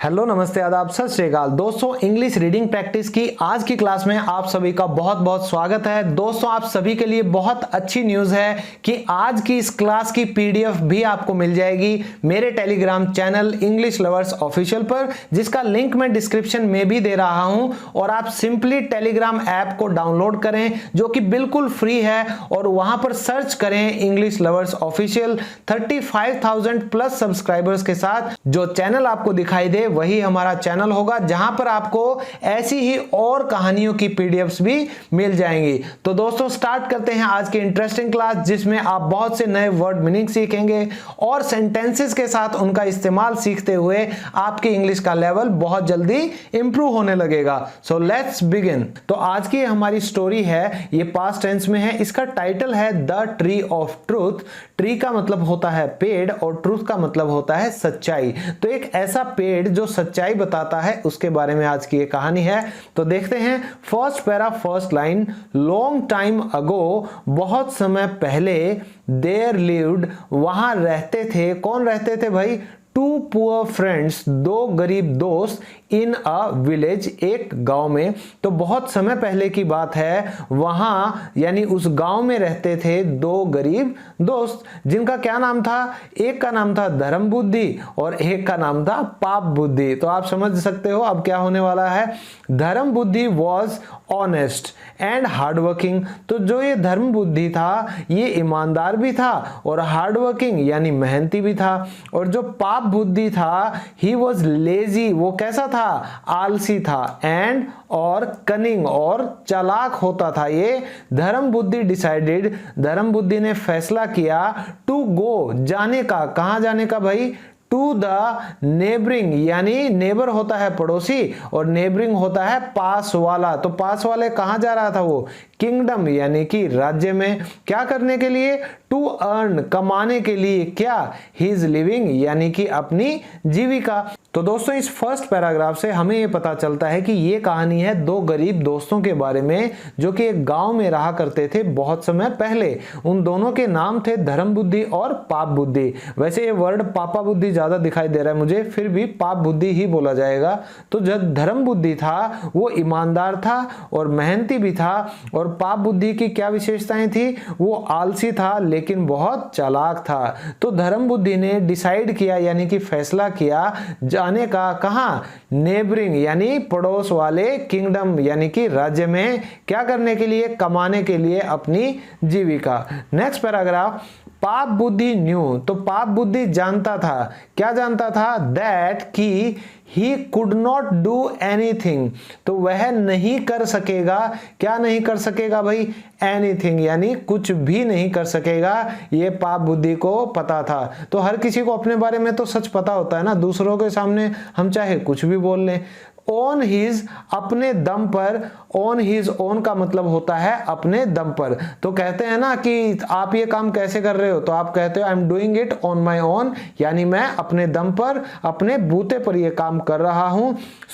Hello, नमस्ते, आदाब, सत श्री अकाल। दोस्तों, इंग्लिश रीडिंग प्रैक्टिस की आज की क्लास में आप सभी का बहुत बहुत स्वागत है। दोस्तों, आप सभी के लिए बहुत अच्छी न्यूज़ है कि आज की इस क्लास की पीडीएफ भी आपको मिल जाएगी मेरे Telegram channel English lovers official पर, जिसका लिंक मैं डिस्क्रिप्शन में भी दे रहा हूं। और आप सिंपली टेलीग्राम ऐप को डाउनलोड करें जो कि बिल्कुल फ्री है, और वहां पर सर्च करें English lovers official. 35,000 plus subscribers के साथ जो चैनल आपको दिखाई दे वही हमारा चैनल होगा, जहां पर आपको ऐसी ही और कहानियों की पीडीएफ्स भी मिल जाएंगी। तो दोस्तों, स्टार्ट करते हैं आज की इंटरेस्टिंग क्लास, जिसमें आप बहुत से नए वर्ड मीनिंग सीखेंगे और सेंटेंसेस के साथ उनका इस्तेमाल सीखते हुए आपकी इंग्लिश का लेवल बहुत जल्दी इंप्रूव होने लगेगा। So let's begin. तो आज की हमारी स्टोरी है, ये पास्ट टेंस में है। इसका टाइटल है the tree of truth. Tree का मतलब होता है पेड़ और ट्रूथ का मतलब होता है सच्चाई। तो एक ऐसा पेड़ जो सच्चाई बताता है, उसके बारे में आज की ये कहानी है। तो देखते हैं first para first line. Long time ago, बहुत समय पहले, देयर लिव्ड, वहां रहते थे। कौन रहते थे भाई? टू पुअर फ्रेंड्स, दो गरीब दोस्त, इन अ विलेज, एक गांव में। तो बहुत समय पहले की बात है, वहां यानी उस गांव में रहते थे दो गरीब दोस्त, जिनका क्या नाम था? एक का नाम था धर्म बुद्धि और एक का नाम था पाप बुद्धि। तो आप समझ सकते हो अब क्या होने वाला है। धर्म बुद्धि वॉज ऑनेस्ट एंड हार्डवर्किंग। तो जो ये धर्म बुद्धि था, ये ईमानदार भी था और हार्डवर्किंग यानी मेहनती भी था। और जो पाप बुद्धि था, ही वॉज लेजी, वो कैसा था? आलसी था। एंड और कनिंग, और चालाक होता था। ये धर्म बुद्धि डिसाइडेड, धर्म बुद्धि ने फैसला किया, टू गो, जाने का। कहां जाने का भाई? टू द नेबरिंग, यानी नेबर होता है पड़ोसी और नेबरिंग होता है पास वाला। तो पास वाले कहां जा रहा था वो? किंगडम यानी कि राज्य में। क्या करने के लिए? टू अर्न, कमाने के लिए। क्या? हिज लिविंग यानी कि अपनी जीविका। तो दोस्तों, इस फर्स्ट पैराग्राफ से हमें ये पता चलता है कि ये कहानी है दो गरीब दोस्तों के बारे में, जो कि एक गांव में रहा करते थे बहुत समय पहले। उन दोनों के नाम थे धर्म बुद्धि और पाप बुद्धि। वैसे ये वर्ड पापा बुद्धि ज्यादा दिखाई दे रहा है मुझे, फिर भी पाप बुद्धि ही बोला जाएगा। तो जब धर्म बुद्धि था, वो ईमानदार था और मेहनती भी था। और पाप बुद्धि की क्या विशेषताएं थी? वो आलसी था लेकिन बहुत चालाक था। तो धर्म बुद्धि ने डिसाइड किया यानी कि फैसला किया जाने का। कहां? नेबरिंग यानी पड़ोस वाले, किंगडम यानी कि राज्य में। क्या करने के लिए? कमाने के लिए अपनी जीविका। Next paragraph. पाप बुद्धि न्यू, तो पाप बुद्धि जानता था। क्या जानता था? दैट कि he could not do anything, तो वह नहीं कर सकेगा। क्या नहीं कर सकेगा भाई? एनीथिंग यानी कुछ भी नहीं कर सकेगा। ये पाप बुद्धि को पता था। तो हर किसी को अपने बारे में तो सच पता होता है ना, दूसरों के सामने हम चाहे कुछ भी बोल लें। ऑन हिज, अपने दम पर। ऑन हिज ओन का मतलब होता है अपने दम पर। तो कहते हैं ना कि आप ये काम कैसे कर रहे हो, तो आप कहते हो I am doing it on my own, यानी मैं अपने दम पर, अपने बूते पर ये काम कर रहा हूं।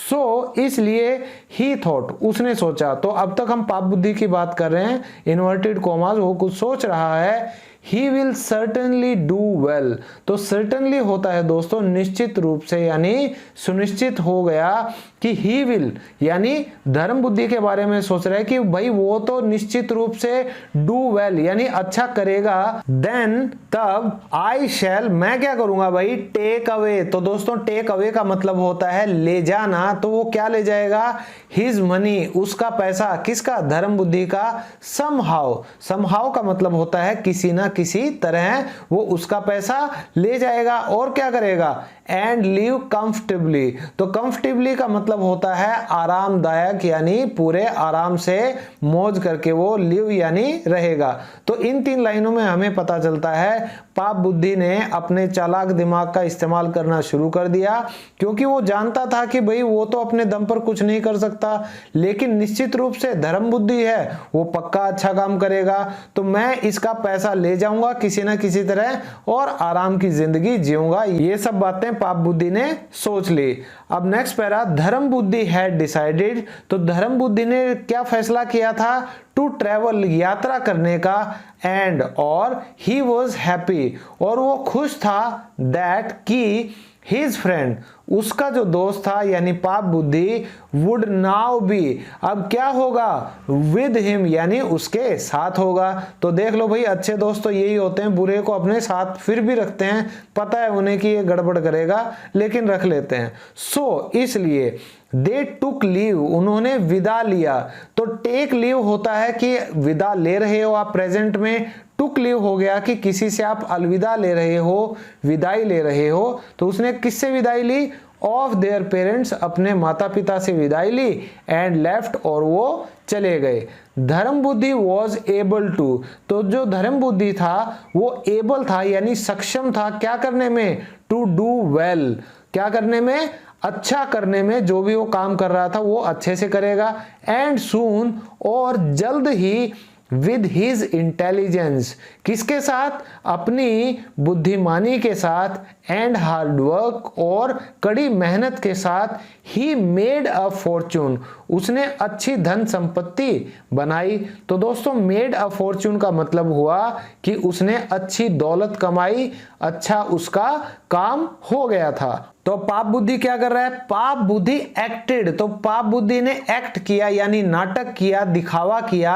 सो इसलिए ही थॉट, उसने सोचा। तो अब तक हम पाप बुद्धि की बात कर रहे हैं, इन्वर्टेड कॉमास, वो कुछ सोच रहा है। He will certainly do well, तो certainly होता है दोस्तों निश्चित रूप से, यानी सुनिश्चित हो गया कि he will यानी धर्म बुद्धि के बारे में सोच रहा है कि भाई वो तो निश्चित रूप से do well यानी अच्छा करेगा। Then तब I shall, मैं क्या करूंगा भाई? Take away. तो दोस्तों, टेक अवे का मतलब होता है ले जाना। तो वो क्या ले जाएगा? हिज मनी, उसका पैसा। किसका? धर्म बुद्धि का। somehow, somehow का मतलब होता है किसी ना किसी तरह वो उसका पैसा ले जाएगा। और क्या करेगा? एंड लिव कंफर्टेबली, तो कंफर्टेबली का मतलब होता है आरामदायक, यानी पूरे आराम से मौज करके वो लिव यानी रहेगा। तो इन तीन लाइनों में हमें पता चलता है पाप बुद्धि ने अपने चालाक दिमाग का इस्तेमाल करना शुरू कर दिया, क्योंकि वो जानता था कि भाई वो तो अपने दम पर कुछ नहीं कर सकता, लेकिन निश्चित रूप से धर्म बुद्धि है, वो पक्का अच्छा काम करेगा। तो मैं इसका पैसा ले जाऊंगा किसी ना किसी तरह और आराम की जिंदगी जीऊंगा। ये सब बातें पाप बुद्धि ने सोच ली। अब नेक्स्ट पैरा, धर्म बुद्धि हैड डिसाइडेड, तो धर्म बुद्धि ने क्या फैसला किया था? टू ट्रेवल, यात्रा करने का। एंड और ही वॉज हैप्पी, और वो खुश था। दैट की हिज फ्रेंड, उसका जो दोस्त था यानी पाप बुद्धि, वुड नाउ बी, अब क्या होगा, विद हिम यानी उसके साथ होगा। तो देख लो भाई, अच्छे दोस्त तो यही होते हैं, बुरे को अपने साथ फिर भी रखते हैं, पता है उन्हें कि ये गड़बड़ करेगा लेकिन रख लेते हैं। सो इसलिए दे टुक लीव, उन्होंने विदा लिया। तो टेक लीव होता है कि विदा ले रहे हो आप प्रेजेंट में, टुक लीव हो गया कि किसी से आप अलविदा ले रहे हो, विदाई ले रहे हो। तो उसने किससे विदाई ली, ऑफ देयर पेरेंट्स, अपने माता पिता से विदाई ली, एंड लेफ्ट, और वो चले गए। धर्म बुद्धि वॉज एबल टू, तो जो धर्म बुद्धि था वो एबल था यानी सक्षम था क्या करने में, टू डू वेल, क्या करने में, अच्छा करने में, जो भी वो काम कर रहा था वो अच्छे से करेगा। एंड सून, और जल्द ही, विद हिज इंटेलिजेंस, किसके साथ, अपनी बुद्धिमानी के साथ, एंड हार्ड वर्क, और कड़ी मेहनत के साथ, ही मेड अ फॉर्चून, उसने अच्छी धन संपत्ति बनाई। तो दोस्तों मेड अ फॉर्चून का मतलब हुआ कि उसने अच्छी दौलत कमाई, अच्छा उसका काम हो गया था। तो पाप बुद्धि क्या कर रहा है, पाप बुद्धि एक्टेड, तो पाप बुद्धि ने एक्ट किया यानी नाटक किया, दिखावा किया,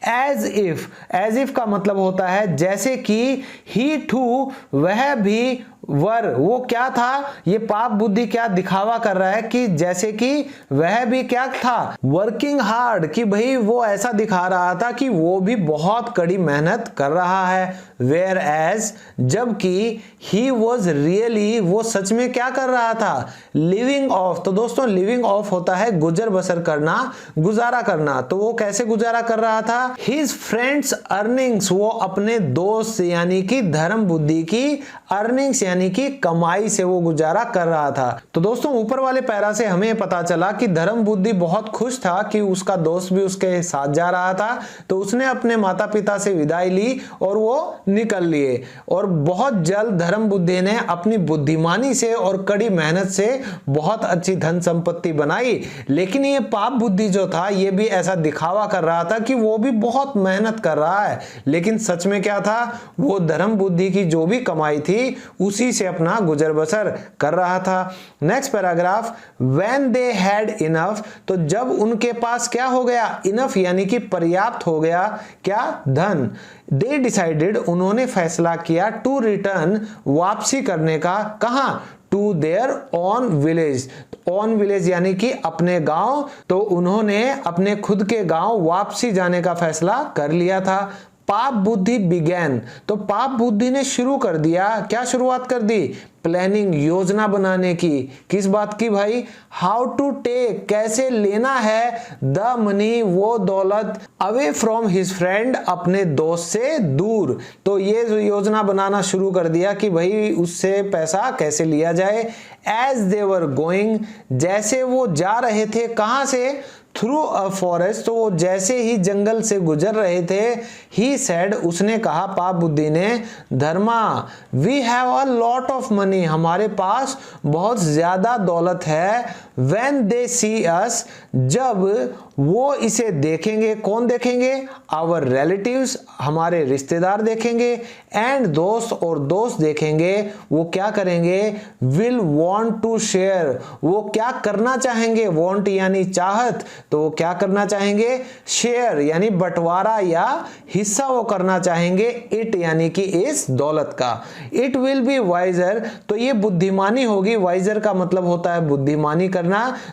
एज इफ का मतलब होता है जैसे कि, ही टू, वह भी, वर, वो क्या था, ये पाप बुद्धि क्या दिखावा कर रहा है कि जैसे कि वह भी क्या था, वर्किंग हार्ड, कि भाई वो ऐसा दिखा रहा था कि वो भी बहुत कड़ी मेहनत कर रहा है। वेयर एज, जबकि ही वॉज रियली, वो सच में क्या कर रहा था, लिविंग ऑफ। तो दोस्तों लिविंग ऑफ होता है गुजर बसर करना, गुजारा करना। तो वो कैसे गुजारा कर रहा था, हिज फ्रेंड्स अर्निंग्स, वो अपने दोस्त यानी कि धर्म बुद्धि की अर्निंग्स यानी कि कमाई से वो गुजारा कर रहा था। तो दोस्तों ऊपर वाले पैरा से हमें पता चला कि धर्म बुद्धि बहुत खुश था कि उसका दोस्त भी उसके साथ जा रहा था, तो उसने अपने माता पिता से विदाई ली और वो निकल लिए। और बहुत जल्द धर्म बुद्धि ने अपनी बुद्धिमानी से और कड़ी मेहनत से बहुत अच्छी धन संपत्ति बनाई। लेकिन ये पाप बुद्धि जो था ये भी ऐसा दिखावा कर रहा था कि वो भी बहुत मेहनत कर रहा है, लेकिन सच में क्या था, वो धर्म बुद्धि की जो भी कमाई थी उसी से अपना गुजर बसर कर रहा था। Next paragraph, when they had enough, तो जब उनके पास क्या हो गया, इनफ यानी कि पर्याप्त हो गया, क्या, धन। दे डिसाइडेड, उन्होंने फैसला किया, टू रिटर्न, वापसी करने का, कहां, to their own village, own village यानी कि अपने गांव। तो उन्होंने अपने खुद के गांव वापसी जाने का फैसला कर लिया था। पाप बुद्धि बिगैन, तो पाप बुद्धि ने शुरू कर दिया, क्या शुरुआत कर दी, प्लानिंग, योजना बनाने की, किस बात की भाई, हाउ टू टेक, कैसे लेना है, द मनी, वो दौलत, अवे फ्रॉम हिज फ्रेंड, अपने दोस्त से दूर। तो ये योजना बनाना शुरू कर दिया कि भाई उससे पैसा कैसे लिया जाए। एज दे वर गोइंग, जैसे वो जा रहे थे, कहां से, थ्रू अ फॉरेस्ट, तो वो जैसे ही जंगल से गुजर रहे थे, ही सेड, उसने कहा पाप बुद्धि ने, Dharma, we have a lot of money, हमारे पास बहुत ज्यादा दौलत है। व्हेन दे सी अस, जब वो इसे देखेंगे, कौन देखेंगे, आवर रिलेटिव्स, हमारे रिश्तेदार देखेंगे, एंड दोस्त, और दोस्त देखेंगे, वो क्या करेंगे, विल वांट टू शेयर, वो क्या करना चाहेंगे, वांट यानी चाहत, तो वो क्या करना चाहेंगे, शेयर यानी बंटवारा या हिस्सा वो करना चाहेंगे, इट यानी कि इस दौलत का। इट विल बी वाइजर, तो ये बुद्धिमानी होगी, वाइजर का मतलब होता है बुद्धिमानी करना,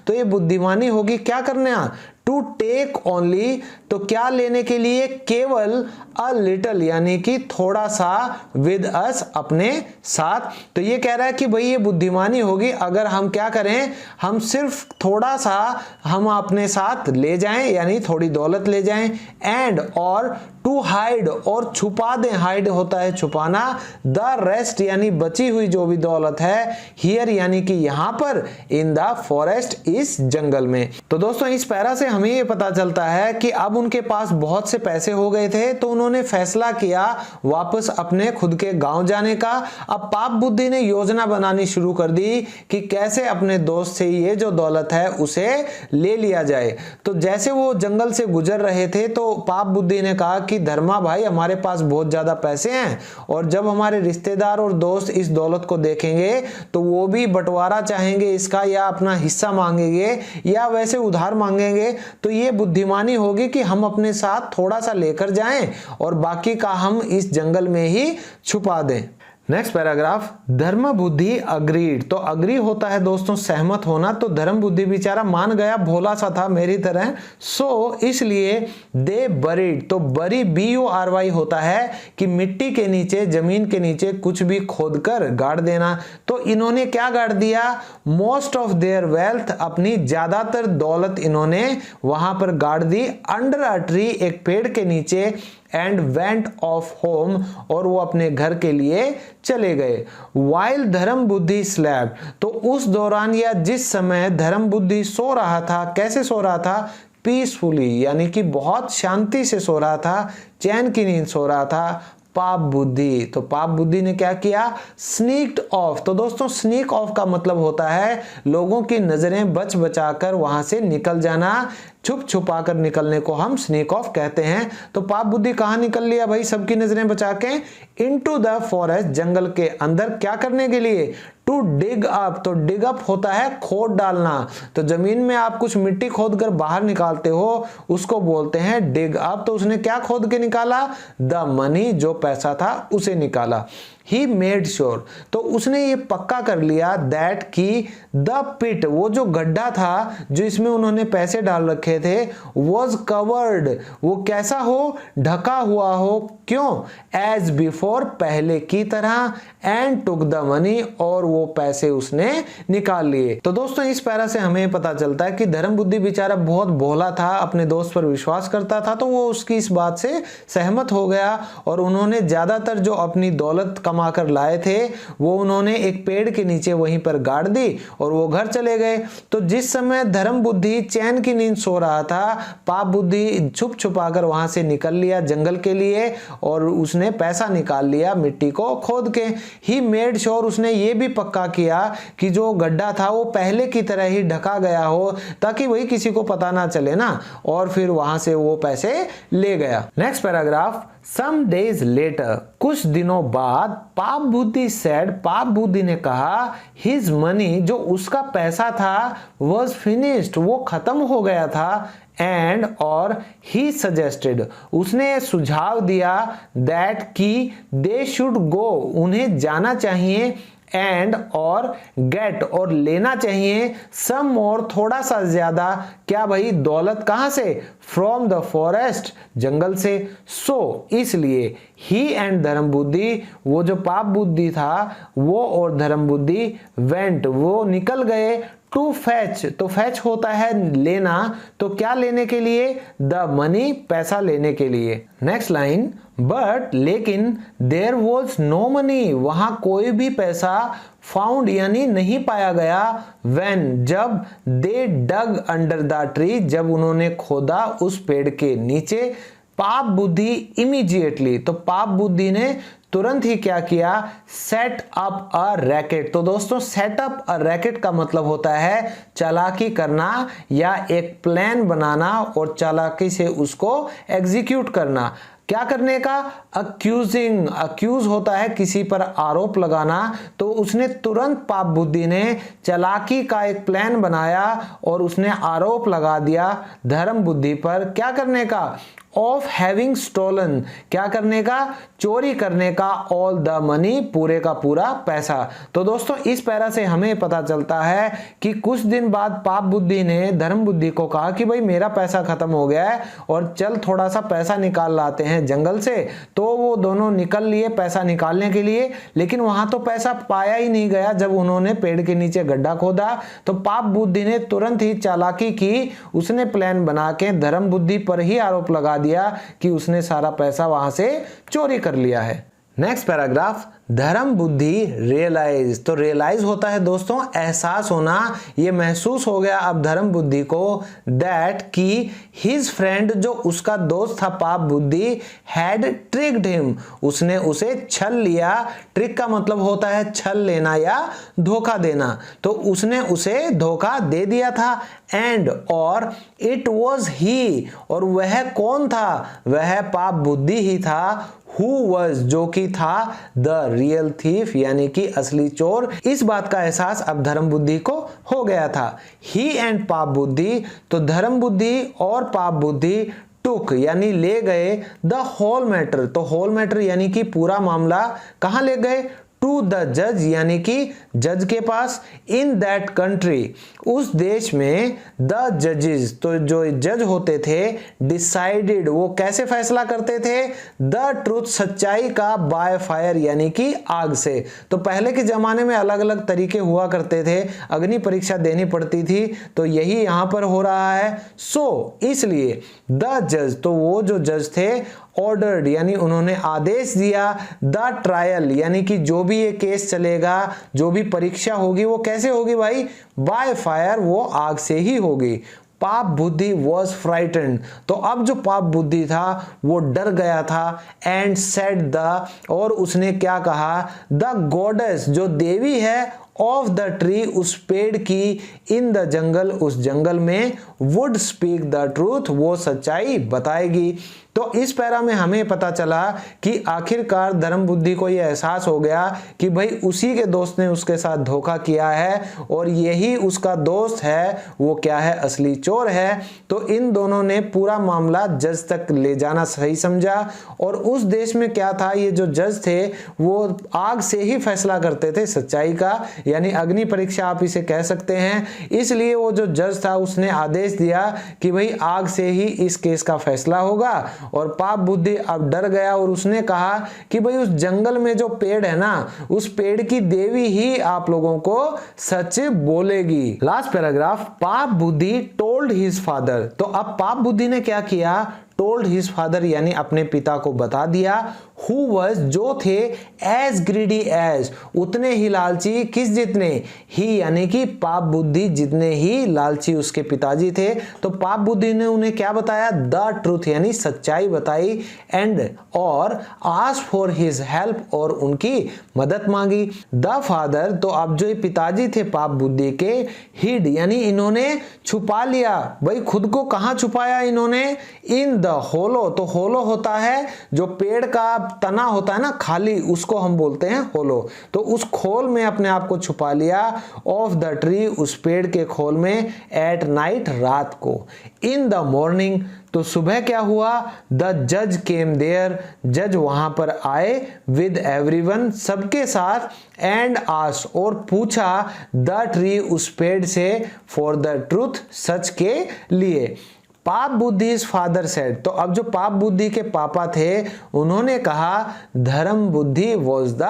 तो ये बुद्धिमानी होगी क्या करना, टू टेक ओनली, तो क्या लेने के लिए, केवल, अ लिटल यानी कि थोड़ा सा, विद अस, अपने साथ। तो ये कह रहा है कि भाई ये बुद्धिमानी होगी अगर हम क्या करें, हम सिर्फ थोड़ा सा हम अपने साथ ले जाएं यानी थोड़ी दौलत ले जाएं, एंड, और, टू हाइड, और छुपा दें, हाइड होता है छुपाना, द रेस्ट यानी बची हुई जो भी दौलत है, हियर यानी कि यहां पर, इन द फॉरेस्ट, इस जंगल में। तो दोस्तों इस पैरा से हमें ये पता चलता है कि अब उनके पास बहुत से पैसे हो गए थे, तो उन्होंने फैसला किया वापस अपने खुद के गांव जाने का। अब पाप बुद्धि ने योजना बनानी शुरू कर दी कि कैसे अपने दोस्त से ये जो दौलत है उसे ले लिया जाए। तो जैसे वो जंगल से गुजर रहे थे तो पाप बुद्धि ने कहा कि कि धर्मा भाई हमारे पास बहुत ज्यादा पैसे हैं और जब हमारे रिश्तेदार और दोस्त इस दौलत को देखेंगे तो वो भी बंटवारा चाहेंगे इसका, या अपना हिस्सा मांगेंगे या वैसे उधार मांगेंगे। तो ये बुद्धिमानी होगी कि हम अपने साथ थोड़ा सा लेकर जाएं और बाकी का हम इस जंगल में ही छुपा दें। नेक्स्ट पैराग्राफ, धर्म बुद्धि अग्रीड। तो अग्री होता है दोस्तों सहमत होना, तो धर्म बुद्धि बेचारा मान गया, भोला सा था मेरी तरह। सो इसलिए दे बरीड, तो बरी BURY होता है कि मिट्टी के नीचे, जमीन के नीचे कुछ भी खोदकर गाड़ देना। तो इन्होंने क्या गाड़ दिया, मोस्ट ऑफ देयर वेल्थ, अपनी ज्यादातर दौलत इन्होंने वहां पर गाड़ दी, अंडर अ ट्री, एक पेड़ के नीचे, एंड वेंट ऑफ होम, और वो अपने घर के लिए चले गए। वाइल धर्म बुद्धि स्लैप, तो उस दौरान या जिस समय धर्म बुद्धि सो रहा था, कैसे सो रहा था, पीसफुली, यानी कि बहुत शांति से सो रहा था, चैन की नींद सो रहा था, पाप बुद्धि, तो पाप बुद्धि ने क्या किया, स्नीक्ड ऑफ। तो दोस्तों स्नीक ऑफ का मतलब होता है लोगों की नजरें बच बचाकर वहां से निकल जाना, छुप छुपा कर निकलने को हम स्नीक ऑफ कहते हैं। तो पाप बुद्धि कहां निकल लिया भाई सबकी नजरें बचा के, इनटू द फॉरेस्ट, जंगल के अंदर, क्या करने के लिए, टू डिग अप। तो डिग अप होता है खोद डालना, तो जमीन में आप कुछ मिट्टी खोद कर बाहर निकालते हो उसको बोलते हैं डिग अप। तो उसने क्या खोद के निकाला, द मनी, जो पैसा था उसे निकाला। ही मेड श्योर, तो उसने ये पक्का कर लिया दैट की द पिट, वो जो गड्ढा था जो इसमें उन्होंने पैसे डाल रखे थे, वॉज कवर्ड, वो कैसा हो, ढका हुआ हो, क्यों, एज बिफोर, पहले की तरह, एंड टुक द मनी, और वो पैसे उसने निकाल लिए। तो दोस्तों इस पैरा से हमें पता चलता है कि धर्म बुद्धि बेचारा बहुत भोला था, अपने दोस्त पर विश्वास करता था, तो वो उसकी इस बात से सहमत हो गया और उन्होंने ज्यादातर जो अपनी दौलत कमा कर लाए थे वो उन्होंने एक पेड़ के नीचे वहीं पर गाड़ दी और वो घर चले गए। तो जिस समय धर्म बुद्धि चैन की नींद सो रहा था, पाप बुद्धि छुप छुपा कर वहां से निकल लिया जंगल के लिए और उसने पैसा निकाल लिया मिट्टी को खोद के। ही मेड श्योर, उसने ये भी पक्का किया कि जो गड्ढा था वो पहले की तरह ही ढका गया हो ताकि वही किसी को पता ना चले ना, और फिर वहां से वो पैसे ले गया। Next paragraph, some days later, कुछ दिनों बाद, पाप बुद्धि सेड, पाप बुद्धि ने कहा, हिज मनी, जो उसका पैसा था, वॉज फिनिश्ड, वो खत्म हो गया था, एंड और ही सजेस्टेड, उसने सुझाव दिया दैट की दे शुड गो, उन्हें जाना चाहिए, एंड और गेट, और लेना चाहिए, सम और, थोड़ा सा ज्यादा, क्या भाई, दौलत कहां से, फ्रॉम द फॉरेस्ट, जंगल से। सो इसलिए ही एंड धर्म बुद्धि, वो जो पाप बुद्धि था वो और धर्म बुद्धि, वेंट, वो निकल गए, टू फैच, तो फैच होता है लेना, तो क्या लेने के लिए, द मनी, पैसा लेने के लिए। नेक्स्ट लाइन, बट लेकिन, देयर वॉज नो मनी, वहां कोई भी पैसा, फाउंड यानी नहीं पाया गया, व्हेन, जब, दे डग अंडर द ट्री, जब उन्होंने खोदा उस पेड़ के नीचे, पाप बुद्धि इमीडिएटली, तो पाप बुद्धि ने तुरंत ही क्या किया, सेट अप अ रैकेट। तो दोस्तों सेट अप अ रैकेट का मतलब होता है चालाकी करना या एक प्लान बनाना और चालाकी से उसको एग्जीक्यूट करना। क्या करने का, अक्यूजिंग, अक्यूज होता है किसी पर आरोप लगाना, तो उसने तुरंत पाप बुद्धि ने चालाकी का एक प्लान बनाया और उसने आरोप लगा दिया धर्म बुद्धि पर, क्या करने का, ऑफ हैविंग स्टोलन, क्या करने का, चोरी करने का, ऑल द मनी, पूरे का पूरा पैसा। तो दोस्तों इस पैरा से हमें पता चलता है कि कुछ दिन बाद पाप बुद्धि ने धर्म बुद्धि को कहा कि भाई मेरा पैसा खत्म हो गया है और चल थोड़ा सा पैसा निकाल लाते हैं जंगल से। तो वो दोनों निकल लिए पैसा निकालने के लिए, लेकिन वहां तो पैसा पाया ही नहीं गया जब उन्होंने पेड़ के नीचे गड्ढा खोदा। तो पाप बुद्धि ने तुरंत ही चालाकी की, उसने प्लान बना के धर्म बुद्धि पर ही आरोप लगा दिया कि उसने सारा पैसा वहां से चोरी कर लिया है। नेक्स्ट पैराग्राफ, धर्म बुद्धि रियलाइज, तो रियलाइज होता है दोस्तों एहसास होना, ये महसूस हो गया अब धर्म बुद्धि को दैट कि हिज फ्रेंड जो उसका दोस्त था पाप बुद्धि हैड ट्रिक्ड हिम, उसने उसे छल लिया। ट्रिक का मतलब होता है छल लेना या धोखा देना, तो उसने उसे धोखा दे दिया था। एंड और इट वॉज ही, और वह कौन था, वह पाप बुद्धि ही था। Who was, जो कि था द रियल थीफ, यानी कि असली चोर। इस बात का एहसास अब धर्म बुद्धि को हो गया था। ही एंड पाप बुद्धि, तो धर्म बुद्धि और पाप बुद्धि टुक यानी ले गए द होल मैटर, तो होल मैटर यानी कि पूरा मामला कहां ले गए, टू द जज यानी कि जज के पास। इन दैट कंट्री, उस देश में द जजेस, तो जो जज होते थे डिसाइडेड, वो कैसे फैसला करते थे, द ट्रूथ, सच्चाई का, बाय फायर यानी कि आग से। तो पहले के जमाने में अलग अलग तरीके हुआ करते थे, अग्नि परीक्षा देनी पड़ती थी, तो यही यहां पर हो रहा है। सो इसलिए द जज, तो वो जो जज थे ऑर्डर्ड यानी उन्होंने आदेश दिया, द ट्रायल यानी कि जो भी ये केस चलेगा, जो भी परीक्षा होगी वो कैसे होगी भाई, बाय फायर, वो आग से ही होगी। पाप बुद्धि वॉज फ्राइटेंड, तो अब जो पाप बुद्धि था वो डर गया था। एंड सेड द, और उसने क्या कहा, द गॉडेस, जो देवी है, ऑफ द ट्री, उस पेड़ की, इन द जंगल, उस जंगल में, वुड स्पीक द ट्रूथ, वो सच्चाई बताएगी। तो इस पैरा में हमें पता चला कि आखिरकार धर्म बुद्धि को यह एहसास हो गया कि भाई उसी के दोस्त ने उसके साथ धोखा किया है और यही उसका दोस्त है, वो क्या है, असली चोर है। तो इन दोनों ने पूरा मामला जज तक ले जाना सही समझा। और उस देश में क्या था, ये जो जज थे वो आग से ही फैसला करते थे सच्चाई का, यानी अग्नि परीक्षा आप इसे कह सकते हैं। इसलिए वो जो जज था उसने आदेश दिया कि भाई आग से ही इस केस का फैसला होगा। और पाप बुद्धि अब डर गया और उसने कहा कि भाई उस जंगल में जो पेड़ है ना, उस पेड़ की देवी ही आप लोगों को सच बोलेगी। लास्ट पैराग्राफ, पाप बुद्धि टोल्ड हिज फादर, तो अब पाप बुद्धि ने क्या किया, टोल्ड हिज फादर यानी अपने पिता को बता दिया, हु वॉज, जो थे, एज ग्रीडी एज, उतने ही लालची, किस जितने, ही यानी कि पाप बुद्धि जितने ही लालची उसके पिताजी थे। तो पाप बुद्धि ने उन्हें क्या बताया, द ट्रूथ यानी सच्चाई बताई। एंड और आस्क फॉर हिज हेल्प, और उनकी मदद मांगी। द फादर, तो अब जो पिताजी थे पाप बुद्धि के, हिड यानी इन्होंने छुपा लिया। भाई खुद को कहां छुपाया इन्होंने, इन द होलो, तो होलो होता है जो पेड़ का तना होता है ना खाली, उसको हम बोलते हैं होलो। तो उस खोल में अपने आप को छुपा लिया, ऑफ द ट्री, उस पेड़ के खोल में, एट नाइट, रात को। इन द मॉर्निंग, तो सुबह क्या हुआ, द जज केम देयर, जज वहां पर आए, विद एवरीवन, सबके साथ, एंड आस, और पूछा, द ट्री, उस पेड़ से, फॉर द ट्रूथ, सच के लिए। पाप बुद्धि इज फादर सेड, तो अब जो पाप बुद्धि के पापा थे उन्होंने कहा, धर्म बुद्धि वॉज द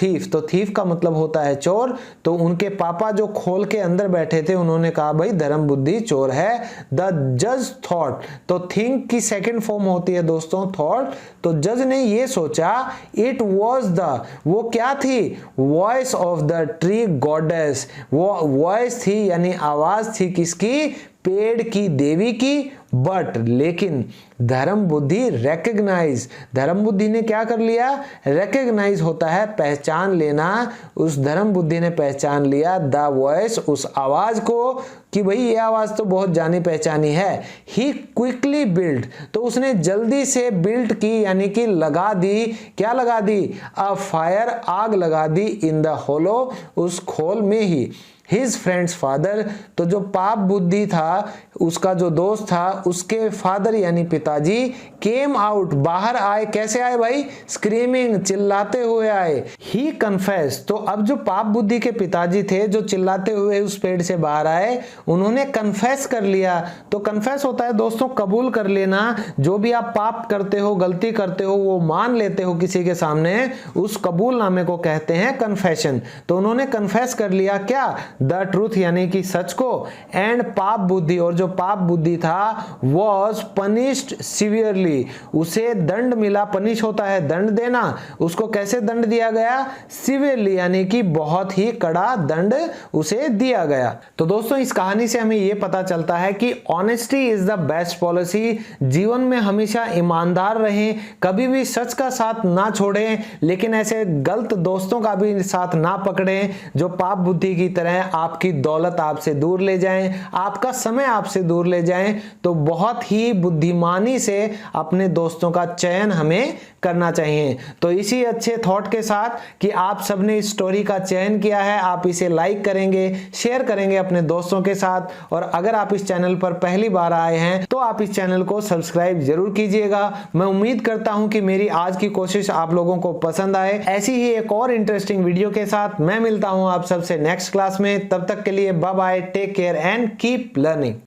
थीफ, तो थीफ का मतलब होता है चोर। तो उनके पापा जो खोल के अंदर बैठे थे उन्होंने कहा भाई धर्म बुद्धि चोर है। द जज थॉट, तो थिंक की सेकंड फॉर्म होती है दोस्तों थॉट, तो जज ने ये सोचा, इट वॉज द, वो क्या थी, voice of the tree goddess, वो वॉइस थी यानी आवाज थी किसकी, पेड़ की देवी की। बट लेकिन धर्म बुद्धि रेकग्नाइज, धर्म बुद्धि ने क्या कर लिया, रेकग्नाइज होता है पहचान लेना, उस धर्म बुद्धि ने पहचान लिया द वॉइस, उस आवाज को, कि भाई ये आवाज तो बहुत जानी पहचानी है। ही क्विकली बिल्ड, तो उसने जल्दी से बिल्ड की यानी कि लगा दी, क्या लगा दी, अ फायर, आग लगा दी, इन द होलो, उस खोल में ही। हिज फ्रेंड्स फादर, तो जो पाप बुद्धि था उसका जो दोस्त था उसके फादर यानी पिताजी, केम आउट, बाहर आए, कैसे आए भाई, स्क्रीमिंग, चिल्लाते हुए आए। ही कन्फेस, तो अब जो पाप बुद्धि के पिताजी थे जो चिल्लाते हुए उस पेड़ से बाहर आए, उन्होंने कन्फेस कर लिया। तो कन्फेस होता है दोस्तों कबूल कर लेना, जो भी आप पाप करते हो, गलती करते हो, वो मान लेते हो किसी के सामने, उस कबूल नामे को कहते हैं कन्फेशन। तो उन्होंने कन्फेस कर लिया क्या, द ट्रूथ यानी कि सच को, एंड पाप बुद्धि, और जो पाप बुद्धि था वॉज पनिश्ड सीवियरली, उसे दंड मिला। पनिश होता है दंड देना, उसको कैसे दंड दिया गया? सीवियरली यानी कि बहुत ही कड़ा दंड उसे दिया गया। तो दोस्तों इस कहानी से हमें यह पता चलता है कि honesty is the best policy. जीवन में हमेशा ईमानदार रहें, कभी भी सच का साथ ना छोड़ें, लेकिन ऐसे गलत दोस्तों का भी साथ ना पकड़ें जो पाप बुद्धि की तरह आपकी दौलत आपसे दूर ले जाएं, आपका समय आपसे दूर ले जाएं। तो बहुत ही बुद्धिमानी से अपने दोस्तों का चयन हमें करना चाहिए। तो इसी अच्छे थॉट के साथ कि आप सबने इस स्टोरी का चयन किया है, आप इसे लाइक करेंगे, शेयर करेंगे अपने दोस्तों के साथ, और अगर आप इस चैनल पर पहली बार आए हैं तो आप इस चैनल को सब्सक्राइब जरूर कीजिएगा। मैं उम्मीद करता हूं कि मेरी आज की कोशिश आप लोगों को पसंद आए। ऐसी ही एक और इंटरेस्टिंग वीडियो के साथ मैं मिलता हूं आप सबसे नेक्स्ट क्लास में। तब तक के लिए bye bye, take care and keep learning.